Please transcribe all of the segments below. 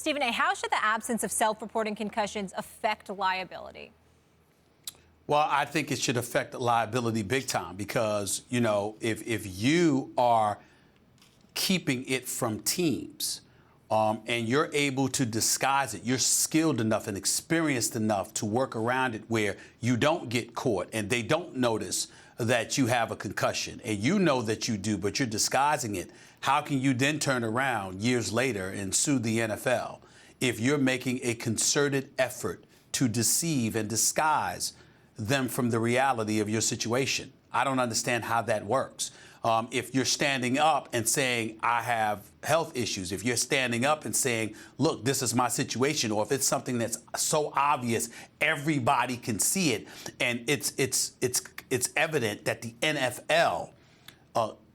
Stephen A., how should the absence of self-reporting concussions affect liability? Well, I think it should affect liability big time because, you know, if you are keeping it from teams and you're able to disguise it, you're skilled enough and experienced enough to work around it where you don't get caught and they don't notice that you have a concussion and you know that you do, but you're disguising it. How can you then turn around years later and sue the NFL if you're making a concerted effort to deceive and disguise them from the reality of your situation? I don't understand how that works. If you're standing up and saying, I have health issues, if you're standing up and saying, look, this is my situation, or if it's something that's so obvious, everybody can see it, and it's evident that the NFL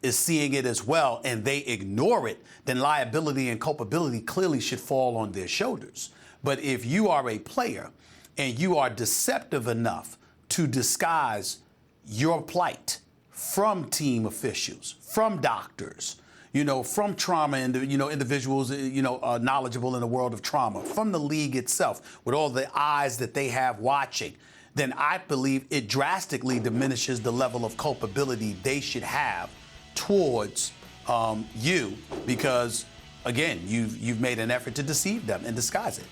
is seeing it as well, and they ignore it, then liability and culpability clearly should fall on their shoulders. But if you are a player and you are deceptive enough to disguise your plight from team officials, from doctors, you know, from trauma and, you know, individuals, you know, knowledgeable in the world of trauma, from the league itself, with all the eyes that they have watching, then I believe it drastically diminishes the level of culpability they should have towards you, because, again, you've made an effort to deceive them and disguise it.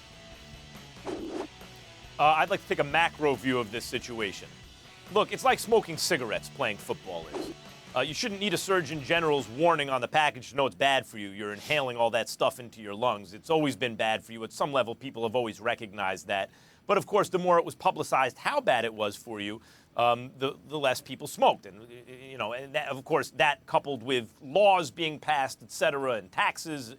I'd like to take a macro view of this situation. Look, it's like smoking cigarettes playing football is. You shouldn't need a Surgeon General's warning on the package to know it's bad for you. You're inhaling all that stuff into your lungs. It's always been bad for you. At some level, people have always recognized that. But, of course, the more it was publicized how bad it was for you, the less people smoked. And, you know, and that, of course, that coupled with laws being passed, et cetera, and taxes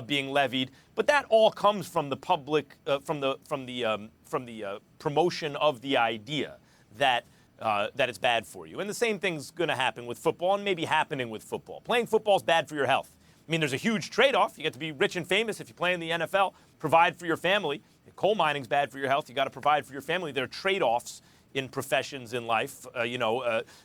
being levied. But that all comes from the public, from the promotion of the idea that it's bad for you. And the same thing's going to happen with football and maybe happening with football. Playing football is bad for your health. I mean, there's a huge trade-off. You get to be rich and famous if you play in the NFL, provide for your family. Coal mining's bad for your health. You got to provide for your family. There are trade-offs in professions in life,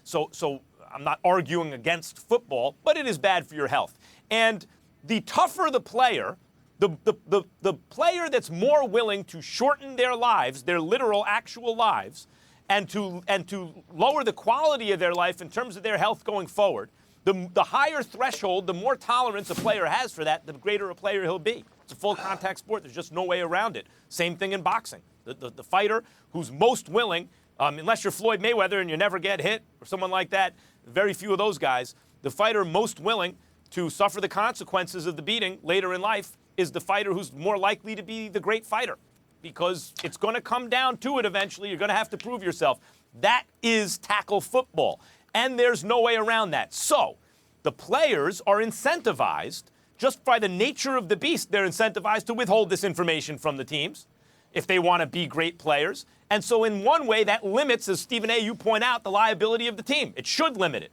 so I'm not arguing against football, but it is bad for your health. And the tougher the player, the player that's more willing to shorten their lives, their literal, actual lives, and to lower the quality of their life in terms of their health going forward, the higher threshold, the more tolerance a player has for that, the greater a player he'll be. It's a full contact sport. There's just no way around it. Same thing in boxing. The fighter who's most willing, unless you're Floyd Mayweather and you never get hit or someone like that, very few of those guys, the fighter most willing to suffer the consequences of the beating later in life is the fighter who's more likely to be the great fighter, because it's going to come down to it eventually. You're going to have to prove yourself. That is tackle football, and there's no way around that. So the players are incentivized, just by the nature of the beast, they're incentivized to withhold this information from the teams if they want to be great players. And so in one way, that limits, as Stephen A., you point out, the liability of the team. It should limit it.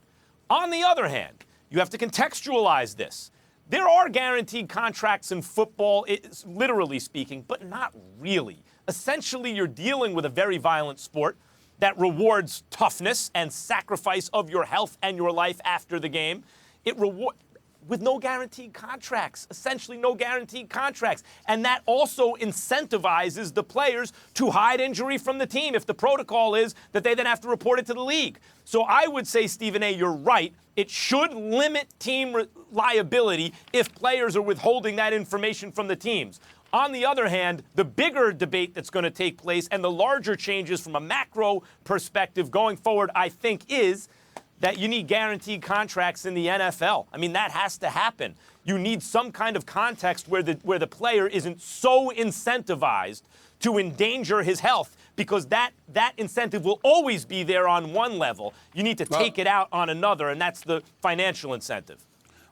On the other hand, you have to contextualize this. There are guaranteed contracts in football, literally speaking, but not really. Essentially, you're dealing with a very violent sport that rewards toughness and sacrifice of your health and your life after the game. With no guaranteed contracts, essentially no guaranteed contracts. And that also incentivizes the players to hide injury from the team if the protocol is that they then have to report it to the league. So I would say, Stephen A., you're right. It should limit team liability if players are withholding that information from the teams. On the other hand, the bigger debate that's going to take place and the larger changes from a macro perspective going forward, I think, is that you need guaranteed contracts in the NFL. I mean, that has to happen. You need some kind of context where the player isn't so incentivized to endanger his health, because that incentive will always be there on one level. You need to take it out on another, and that's the financial incentive.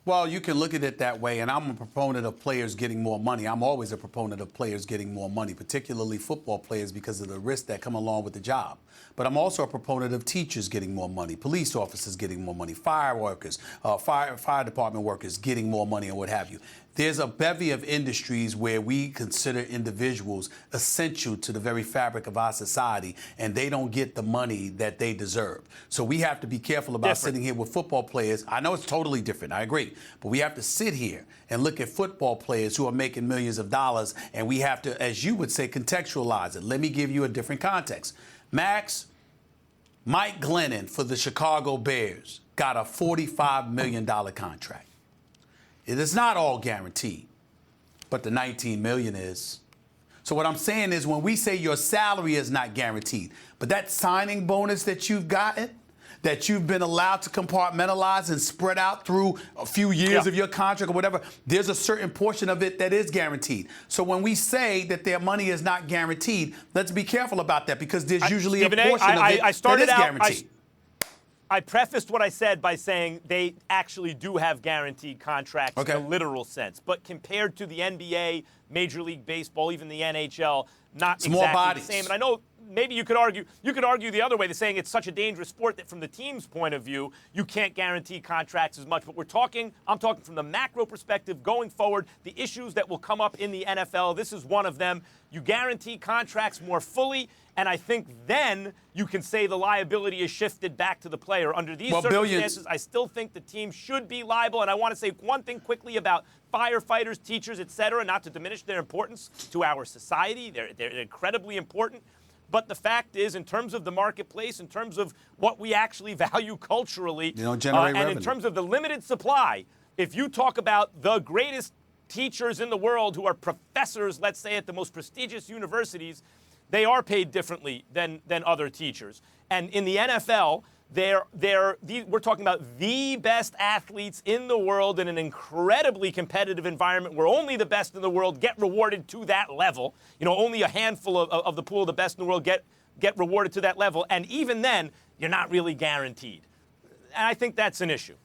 Well, you can look at it that way, and I'm a proponent of players getting more money. I'm always a proponent of players getting more money, particularly football players, because of the risks that come along with the job. But I'm also a proponent of teachers getting more money, police officers getting more money, fire workers, fire department workers getting more money, and what have you. there's a bevy of industries where we consider individuals essential to the very fabric of our society, and they don't get the money that they deserve. So we have to be careful about sitting here with football players. I know it's totally different, I agree, but we have to sit here and look at football players who are making millions of dollars, and we have to, as you would say, contextualize it. Let me give you a different context. Max, Mike Glennon for the Chicago Bears got a $45 million contract. It is not all guaranteed, but the $19 million is. So what I'm saying is when we say your salary is not guaranteed, but that signing bonus that you've gotten, that you've been allowed to compartmentalize and spread out through a few years of your contract or whatever, there's a certain portion of it that is guaranteed. So when we say that their money is not guaranteed, let's be careful about that, because there's usually a portion of it that is guaranteed. I prefaced what I said by saying they actually do have guaranteed contracts in a literal sense. But compared to the NBA, Major League Baseball, even the NHL, not exactly the same. And I know maybe you could argue the other way, the saying it's such a dangerous sport that from the team's point of view, you can't guarantee contracts as much. But I'm talking from the macro perspective going forward, the issues that will come up in the NFL. This is one of them. You guarantee contracts more fully, and I think then you can say the liability is shifted back to the player. Under these circumstances, I still think the team should be liable. And I want to say one thing quickly about firefighters, teachers, et cetera, not to diminish their importance to our society. They're incredibly important. But the fact is, in terms of the marketplace, in terms of what we actually value culturally, and in terms of the limited supply, if you talk about the greatest teachers in the world who are professors, let's say, at the most prestigious universities, they are paid differently than other teachers. And in the NFL, we're talking about the best athletes in the world in an incredibly competitive environment where only the best in the world get rewarded to that level. You know, only a handful of the pool of the best in the world get rewarded to that level. And even then, you're not really guaranteed. And I think that's an issue.